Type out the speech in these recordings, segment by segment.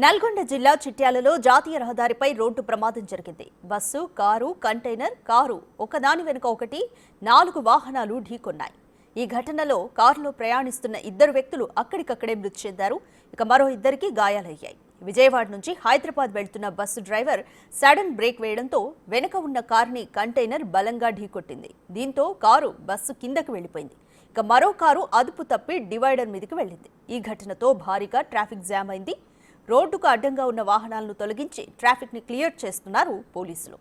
నల్గొండ జిల్లా చిట్యాలలో జాతీయ రహదారిపై రోడ్డు ప్రమాదం జరిగింది. బస్సు, కారు, కంటైనర్ కారు ఒకదాని వెనుక ఒకటి 4 వాహనాలు ఢీకొన్నాయి. ఈ ఘటనలో కారులో ప్రయాణిస్తున్న 2 వ్యక్తులు అక్కడికక్కడే మృతి చెందారు. ఇక మరో 2కి గాయాలయ్యాయి. విజయవాడ నుంచి హైదరాబాద్ వెళ్తున్న బస్సు డ్రైవర్ సడన్ బ్రేక్ వేయడంతో వెనుక ఉన్న కారుని కంటైనర్ బలంగా ఢీకొట్టింది. దీంతో కారు బస్సు కిందకు వెళ్లిపోయింది. ఇక మరో కారు అదుపు తప్పి డివైడర్ మీదకి వెళ్లింది. ఈ ఘటనతో భారీగా ట్రాఫిక్ జామ్ అయింది. రోడ్డుకు అడ్డంగా ఉన్న వాహనాలను తొలగించి ట్రాఫిక్ ని క్లియర్ చేస్తున్నారు పోలీసులు.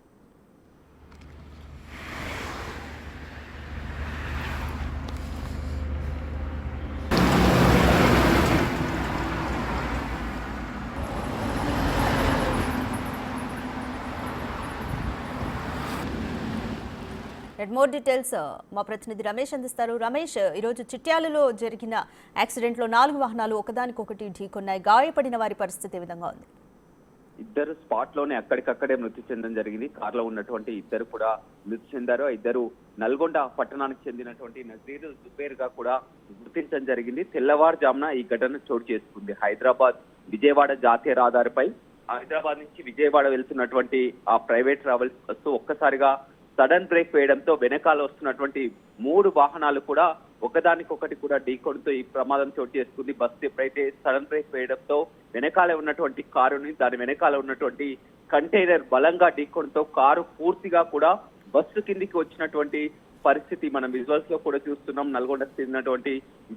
మోర్ డీటెయిల్స్ మా ప్రతినిధి రమేష్ అందిస్తారు. రమేష్, ఈరోజు చిట్యాలలో జరిగిన యాక్సిడెంట్లో 4 వాహనాలు ఒకదానికొకటి ఢీకొన్నాయి. గాయపడిన వారి పరిస్థితి ఏ విధంగా ఉంది? 2 స్పాట్ లోనే అక్కడికక్కడే మృతి చెందడం జరిగింది. కారులో ఉన్నటువంటి 2 కూడా మృతి చెందారు. 2 నల్గొండ పట్టణానికి చెందినటువంటి నజీర్, జుబేర్ గా కూడా గుర్తించడం జరిగింది. తెల్లవారుజామున ఈ ఘటన చోటు చేసుకుంది. హైదరాబాద్ విజయవాడ జాతీయ రహదారిపై హైదరాబాద్ నుంచి విజయవాడ వెళ్తున్నటువంటి ఆ ప్రైవేట్ ట్రావెల్స్ బస్సు ఒక్కసారిగా సడన్ బ్రేక్ వేయడంతో వెనకాల వస్తున్నటువంటి 3 వాహనాలు కూడా ఒకదానికొకటి కూడా ఢీకొనడంతో ఈ ప్రమాదం చోటు చేసుకుంది. బస్సు ఎప్పుడైతే సడన్ బ్రేక్ వేయడంతో వెనకాల ఉన్నటువంటి కారుని, దాని వెనకాల ఉన్నటువంటి కంటైనర్ బలంగా ఢీకొనడంతో కారు పూర్తిగా కూడా బస్సు కిందికి వచ్చినటువంటి పరిస్థితి మనం విజువల్స్ లో కూడా చూస్తున్నాం. నల్గొండకు చెందినటువంటి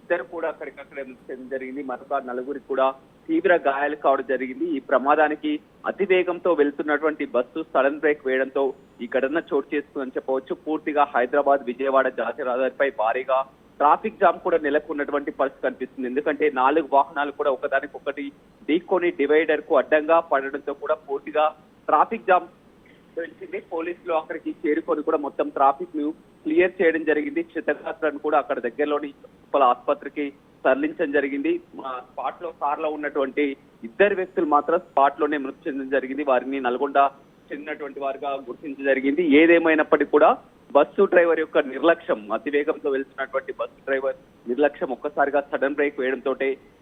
2 కూడా అక్కడికక్కడే మృతి జరిగింది. మరొక 4 కూడా తీవ్ర గాయాలు కావడం జరిగింది. ఈ ప్రమాదానికి అతివేగంతో వెళ్తున్నటువంటి బస్సు సడన్ బ్రేక్ వేయడంతో ఈ ఘటన చోటు చేసుకుందని చెప్పవచ్చు. పూర్తిగా హైదరాబాద్ విజయవాడ జాతీయ రహదారిపై భారీగా ట్రాఫిక్ జామ్ కూడా నెలకొన్నటువంటి పరిస్థితి కనిపిస్తుంది. ఎందుకంటే 4 వాహనాలు కూడా ఒకదానికొకటి ఢీకొని డివైడర్ కు అడ్డంగా పడడంతో కూడా పూర్తిగా ట్రాఫిక్ జామ్ తెలిసింది. పోలీసులు అక్కడికి చేరుకొని కూడా మొత్తం ట్రాఫిక్ ను క్లియర్ చేయడం జరిగింది. క్షతగాత్రాన్ని కూడా అక్కడ దగ్గరలోని ఆసుపత్రికి తరలించడం జరిగింది. స్పాట్ లో కార్ లో ఉన్నటువంటి 2 వ్యక్తులు మాత్రం స్పాట్ లోనే మృతి చెందడం జరిగింది. వారిని నల్గొండ చెందినటువంటి వారిగా గుర్తించడం జరిగింది. ఏదేమైనప్పటికీ కూడా బస్సు డ్రైవర్ యొక్క నిర్లక్ష్యం, అతివేగంతో వెళ్తున్నటువంటి బస్సు డ్రైవర్ నిర్లక్ష్యం ఒక్కసారిగా సడన్ బ్రేక్ వేయడంతో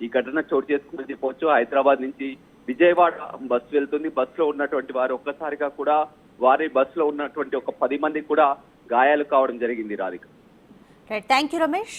ఈ ఘటన చోటు చేసుకుందని చెప్పవచ్చు. హైదరాబాద్ నుంచి విజయవాడ బస్సు వెళ్తుంది. బస్సులో ఉన్నటువంటి వారు ఒక్కసారిగా కూడా వారి బస్సులో ఉన్నటువంటి ఒక 10 మంది కూడా గాయాలు కావడం జరిగింది. Radhika, thank you Ramesh.